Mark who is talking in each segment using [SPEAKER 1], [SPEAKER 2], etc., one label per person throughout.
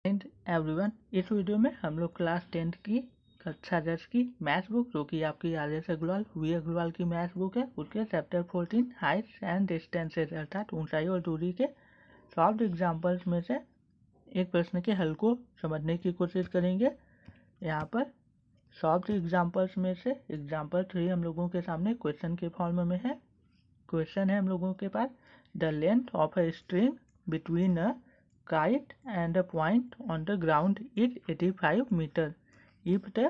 [SPEAKER 1] And everyone, इस video में हम लोग क्लास 10 की कक्षा 10 की मैथ्स बुक जो कि आपकी आदर्श अग्रवाल वी अग्रवाल की मैथ्स बुक है उसके चैप्टर 14 हाइट्स एंड डिस्टेंसेस अर्थात ऊंचाई और दूरी के सॉल्व्ड एग्जांपल्स में से एक प्रश्न के हल को समझने की कोशिश करेंगे। यहाँ पर सॉल्व्ड एग्जांपल्स में से एग्जांपल 3 हम लोगों के सामने क्वेश्चन के फॉर्म में है। क्वेश्चन है हम लोगों के पास, the length of a string between a kite and a point on the ground is 85 meter if the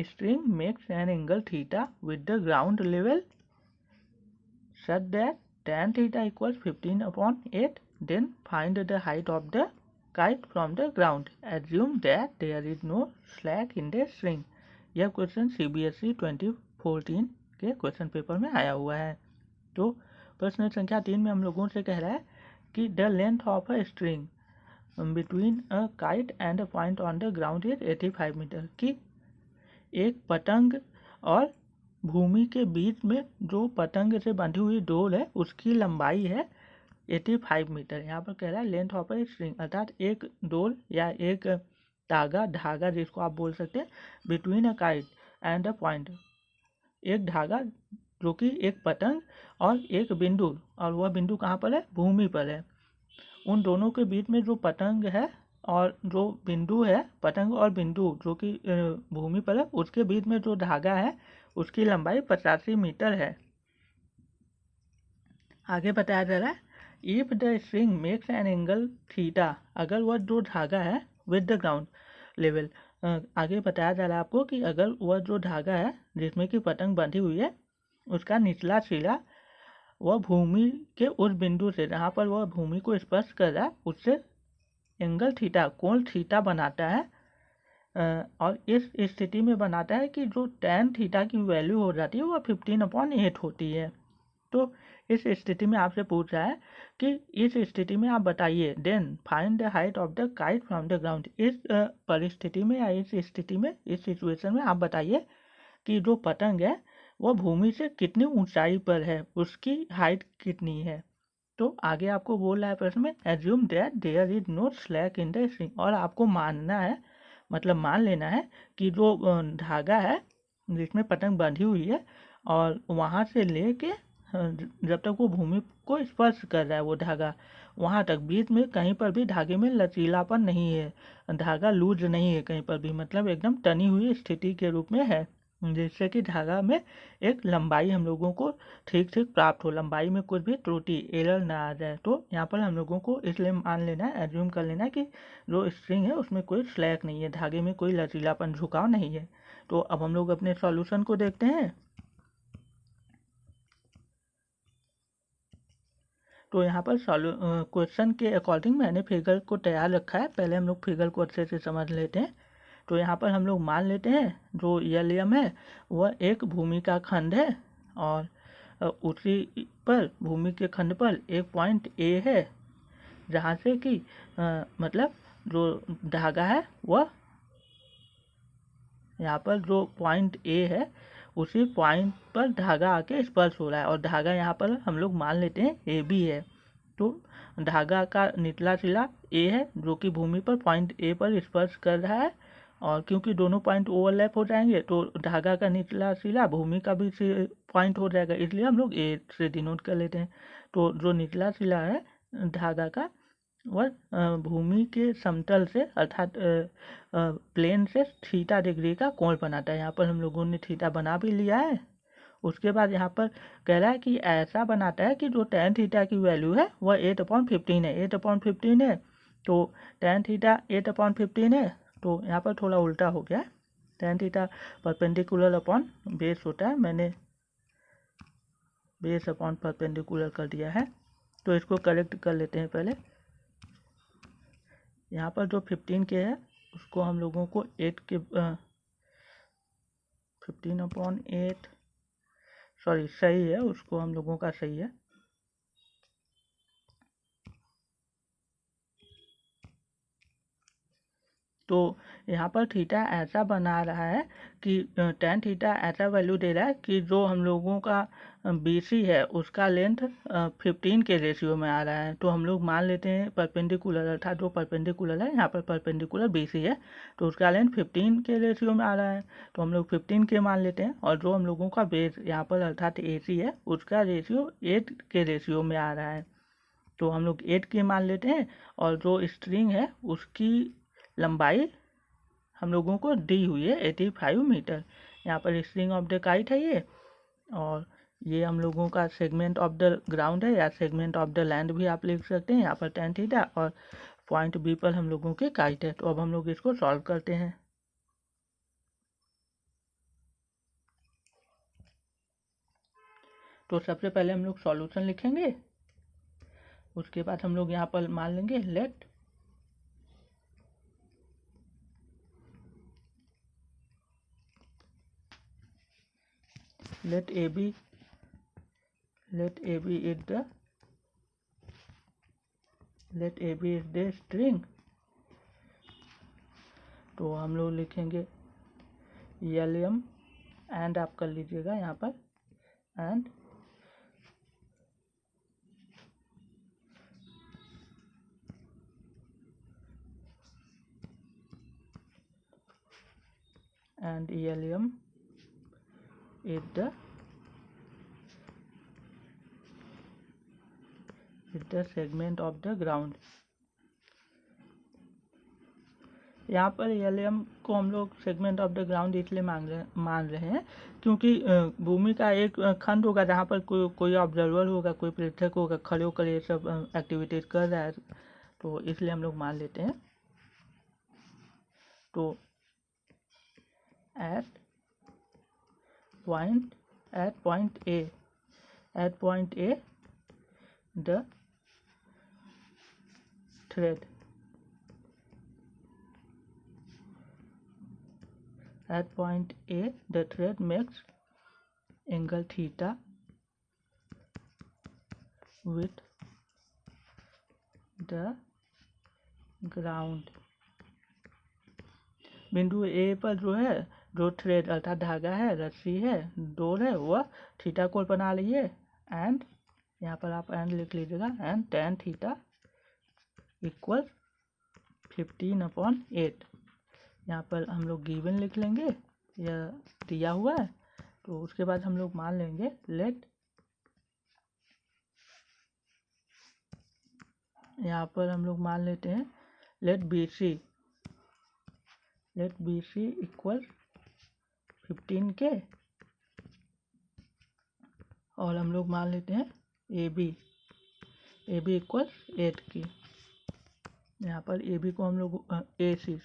[SPEAKER 1] string makes an angle theta with the ground level such that tan theta equals 15 upon 8, then find the height of the kite from the ground. Assume that there is no slack in the string. यह question CBSE 2014 के question paper में आया हुआ है। तो प्रश्न संख्या 3 में हम लोगों से कह रहा है कि the length of a string between a kite and a point on the ground is 85 metre की एक पतंग और भूमि के बीच में जो पतंग से बंधी हुई डोर है उसकी लंबाई है 85 मीटर। यहाँ पर कह रहा है लेंथ ऑफ अ स्ट्रिंग अर्थात एक डोर या एक धागा जिसको आप बोल सकते हैं, between a kite and a point, एक धागा जो कि एक पतंग और एक बिंदु, और वह बिंदु कहाँ पर है, भूमि पर है। उन दोनों के बीच में जो पतंग है और जो बिंदु है, पतंग और बिंदु जो कि भूमि पर है, उसके बीच में जो धागा है उसकी लंबाई 85 मीटर है। आगे बताया जा रहा है, if the string makes an angle theta, अगर वह जो धागा है विद द ग्राउंड लेवल, आगे बताया जा रहा है आपको कि अगर वह जो धागा है जिसमें कि पतंग बंधी हुई है उसका निचला सिरा वह भूमि के उस बिंदु से जहाँ पर वह भूमि को स्पर्श कर रहा है उससे एंगल थीटा, कोण थीटा बनाता है, और इस स्थिति में बनाता है कि जो tan थीटा की वैल्यू हो जाती है वह 15/8 होती है। तो इस स्थिति में आपसे पूछ रहा है कि इस स्थिति में आप बताइए, then find the height of the kite from the ground. इस परिस्थिति में या इस स्थिति में, इस सिचुएशन में आप बताइए कि जो पतंग है वह भूमि से कितनी ऊंचाई पर है, उसकी हाइट कितनी है। तो आगे आपको बोल रहा है प्रश्न में, assume that there is no slack in the string, और आपको मानना है, मतलब मान लेना है कि जो धागा है जिसमें पतंग बंधी हुई है और वहाँ से लेके जब तक वो भूमि को स्पर्श कर रहा है वो धागा, वहाँ तक बीच में कहीं पर भी धागे में लचीलापन नहीं है, धागा लूज नहीं है कहीं पर भी, मतलब एकदम तनी हुई स्थिति के रूप में है, जिससे कि धागा में एक लंबाई हम लोगों को ठीक ठीक प्राप्त हो, लंबाई में कुछ भी त्रुटि एरर ना आ जाए। तो यहाँ पर हम लोगों को इसलिए मान लेना है, एज्यूम कर लेना है कि जो स्ट्रिंग है उसमें कोई स्लैक नहीं है, धागे में कोई लचीलापन, झुकाव नहीं है। तो अब हम लोग अपने सॉल्यूशन को देखते हैं। तो यहाँ पर क्वेश्चन के अकॉर्डिंग मैंने फिगर को तैयार रखा है, पहले हम लोग फिगर को अच्छे से समझ लेते हैं। तो यहाँ पर हम लोग मान लेते हैं जो एलियम है वह एक भूमि का खंड है और उसी पर भूमि के खंड पर एक पॉइंट ए है जहाँ से कि मतलब जो धागा है वह, यहाँ पर जो पॉइंट ए है उसी पॉइंट पर धागा आके स्पर्श हो रहा है, और धागा यहाँ पर हम लोग मान लेते हैं ए बी है। तो धागा का निचला सिरा ए है जो कि भूमि पर पॉइंट ए पर स्पर्श कर रहा है, और क्योंकि दोनों पॉइंट ओवरलैप हो जाएंगे तो धागा का निचला सिरा भूमि का भी पॉइंट हो जाएगा, इसलिए हम लोग ए से डिनोट कर लेते हैं। तो जो निचला सिरा है धागा का वह भूमि के समतल से अर्थात प्लेन से थीटा डिग्री का कोण बनाता है। यहाँ पर हम लोगों ने थीटा बना भी लिया है। उसके बाद यहाँ पर कह रहा है कि ऐसा बनाता है कि जो tan थीटा की वैल्यू है वह 8/15 है, 8/15 है। तो tan थीटा 8/15 है, तो यहाँ पर थोड़ा उल्टा हो गया है, tan theta perpendicular upon base होता है, मैंने बेस अपॉन परपेंडिकुलर कर दिया है। तो इसको करेक्ट कर लेते हैं पहले। यहाँ पर जो 15 के है उसको हम लोगों को 8 के 15/8 सॉरी सही है, उसको हम लोगों का सही है। तो यहाँ पर थीटा ऐसा बना रहा है कि टेन थीटा ऐसा वैल्यू दे रहा है कि जो हम लोगों का बी सी है उसका लेंथ 15 के रेशियो में आ रहा है। तो हम लोग मान लेते हैं परपेंडिकुलर, अर्थात जो परपेंडिकुलर है, यहाँ पर परपेंडिकुलर बी सी है तो उसका लेंथ 15 के रेशियो में आ रहा है, तो हम लोग 15 के मान लेते हैं। और जो हम लोगों का बेस यहाँ पर अर्थात ए सी है उसका रेशियो 8 के रेशियो में आ रहा है, तो हम लोग 8 के मान लेते हैं। और जो स्ट्रिंग है उसकी लंबाई हम लोगों को दी हुई है 85 मीटर। यहाँ पर स्ट्रिंग ऑफ द काइट है ये, और ये हम लोगों का सेगमेंट ऑफ द ग्राउंड है या सेगमेंट ऑफ द लैंड भी आप लिख सकते हैं। यहाँ पर टेन थीटा और पॉइंट बी पर हम लोगों के काइट है। तो अब हम लोग इसको सॉल्व करते हैं। तो सबसे पहले हम लोग सॉल्यूशन लिखेंगे, उसके बाद हम लोग यहाँ पर मान लेंगे let A B is the string. तो हम लोग लिखेंगे एल एम एंड आप कर लीजिएगा यहाँ पर, and ELM is the segment of the ground। यहाँ पर ELM को हम लोग सेगमेंट ऑफ द ग्राउंड इसलिए मान रहे हैं क्योंकि भूमि का एक खंड होगा जहाँ पर कोई ऑब्जर्वर होगा, कोई प्रेक्षक होगा, खड़े होकर ये सब एक्टिविटीज कर रहा है, तो इसलिए हम लोग मान लेते हैं। तो at point A the thread at point A the thread makes angle theta with the ground। बिंदु ए पर जो थ्रेड अर्थात धागा है, रस्सी है, डोर है, वह थीटा कोण बना रही है। एंड यहाँ पर आप एंड लिख लीजिएगा, एंड टेन थीटा इक्वल 15/8। यहाँ पर हम लोग गिवन लिख लेंगे, यह दिया हुआ है। तो उसके बाद हम लोग मान लेंगे लेट, यहाँ पर हम लोग मान लेते हैं लेट बी सी इक्वल 15 के, और हम लोग मान लेते हैं ए बी इक्वल 8 की। यहाँ पर ए बी को हम लोग ए सी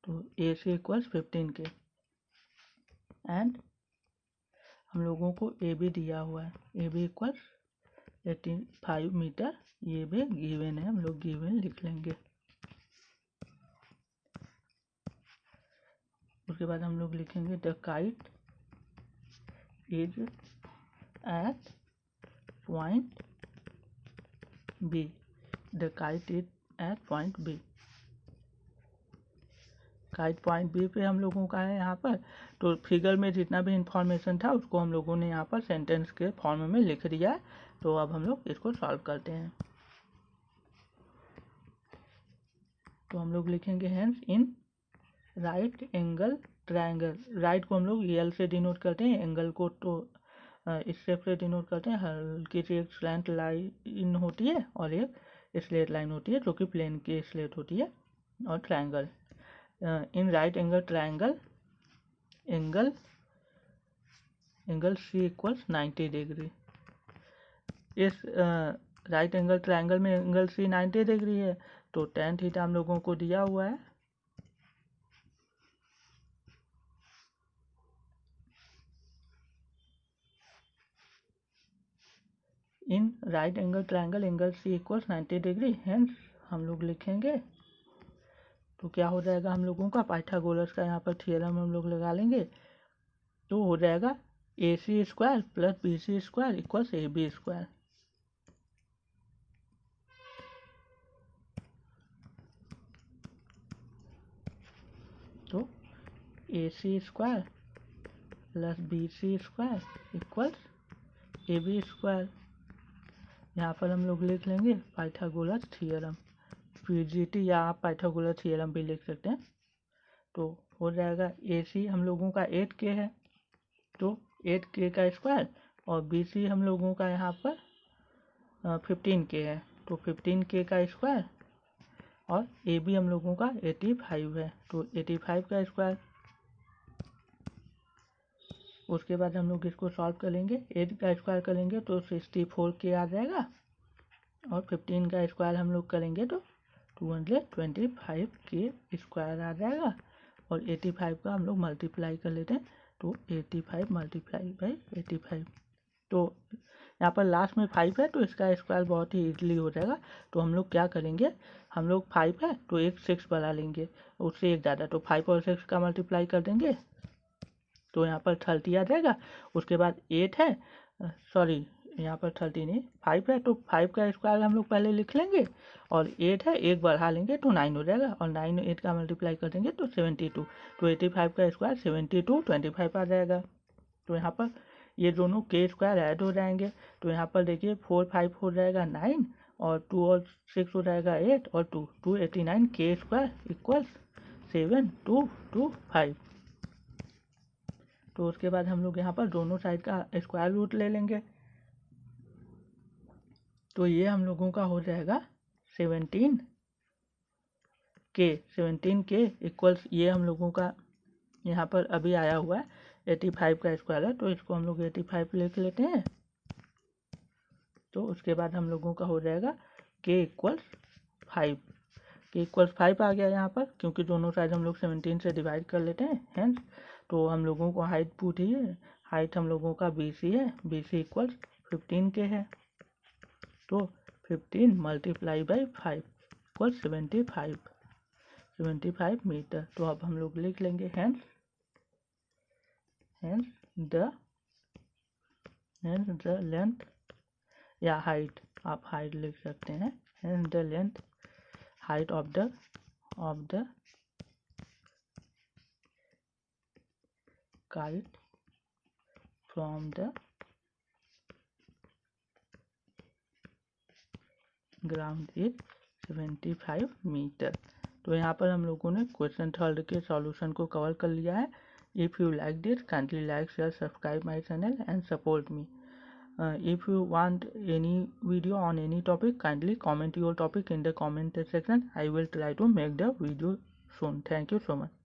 [SPEAKER 1] तो ए सी इक्वल 15 के, एंड हम लोगों को ए बी दिया हुआ है, ए बी इक्वल 85 मीटर, ये भी गिवन है, हम लोग गिवन लिख लेंगे। उसके बाद हम लोग लिखेंगे the kite is at point B, the kite is at point B. Kite point B पे हम लोगों का है यहाँ पर। तो फिगर में जितना भी इंफॉर्मेशन था उसको हम लोगों ने यहाँ पर सेंटेंस के फॉर्म में लिख दिया है। तो अब हम लोग इसको सॉल्व करते हैं। तो हम लोग लिखेंगे हेंस इन राइट एंगल ट्रायंगल, राइट को हम लोग एल से डिनोट करते हैं, एंगल को तो इस शेप से डिनोट करते हैं। हल्की सी एक स्लैंट लाइन होती है और एक स्लेट लाइन होती है जो कि प्लेन की स्लेट होती है। और triangle, in right angle triangle angle C equals 90 degree. इस राइट एंगल ट्रायंगल में एंगल सी 90 डिग्री है, तो टेन थीटा हम लोगों को दिया हुआ है। In right angle triangle angle C equals 90 degree, hence हम लोग लिखेंगे तो क्या हो जाएगा हम लोगों का, पाइथागोरस का यहाँ पर थ्योरम हम लोग लगा लेंगे। तो हो जाएगा AC square plus BC square equals AB square. तो AC square plus BC square equals AB square. यहाँ पर हम लोग लिख लेंगे पाइथागोरस थ्योरम, PGT या आप पाइथागोरस थ्योरम भी लिख सकते हैं। तो हो जाएगा AC हम लोगों का 8K है, तो 8K का स्क्वायर, और BC हम लोगों का यहाँ पर 15K है, तो 15K का स्क्वायर, और AB हम लोगों का 85 है, तो 85 का स्क्वायर। उसके बाद हम लोग इसको सॉल्व करेंगे, 8 का स्क्वायर करेंगे तो 64K आ जाएगा, और 15 का स्क्वायर हम लोग करेंगे तो 225K स्क्वायर आ जाएगा, और 85 का हम लोग मल्टीप्लाई कर लेते हैं, तो 85 मल्टीप्लाई बाई 85। तो यहाँ पर लास्ट में 5 है तो इसका स्क्वायर बहुत ही इजीली हो जाएगा। तो हम लोग क्या करेंगे, हम लोग 5 है तो एक 6 बढ़ा लेंगे, उससे एक ज़्यादा, तो 5 और 6 का मल्टीप्लाई कर देंगे तो यहाँ पर 30 आ जाएगा। उसके बाद 8 है, सॉरी यहाँ पर 30 नहीं 5 है, तो 5 का स्क्वायर हम लोग पहले लिख लेंगे, और 8 है एक बढ़ा लेंगे तो 9 हो जाएगा, और 9 8 का मल्टीप्लाई कर देंगे तो 72, तो 85 का स्क्वायर 72 25 आ जाएगा। तो यहाँ पर ये दोनों के स्क्वायर ऐड हो जाएंगे, तो यहाँ पर देखिए 4 5 हो जाएगा 9, और 2 और 6 हो जाएगा 8, और 289 के स्क्वायर इक्वल्स 7225। तो उसके बाद हम लोग यहाँ पर दोनों साइड का स्क्वायर रूट ले लेंगे, तो ये हम लोगों का हो जाएगा 17K इक्वल्स, ये हम लोगों का यहाँ पर अभी आया हुआ है 85 का स्क्वायर है, तो इसको हम लोग 85 लिख लेते हैं। तो उसके बाद हम लोगों का हो जाएगा K इक्वल्स 5 आ गया यहाँ पर, क्योंकि दोनों साइड हम लोग 17 से डिवाइड कर लेते हैं हेंस। तो हम लोगों को हाइट पूछी है, हाइट हम लोगों का BC है, BC इक्वल्स 15K है, तो 15 मल्टीप्लाई बाई 5 इक्वल 75 मीटर। तो अब हम लोग लिख लेंगे हेंस द लेंथ, या हाइट, आप हाइट लिख सकते हैं, hence the length height of the kite from the ground is 75 metre. तो यहाँ पर हम लोगों ने क्वेश्चन 3 के सॉल्यूशन को कवर कर लिया है। If you like this kindly like share subscribe my channel and support me. If you want any video on any topic, kindly comment your topic in the comment section. I will try to make the video soon. Thank you so much.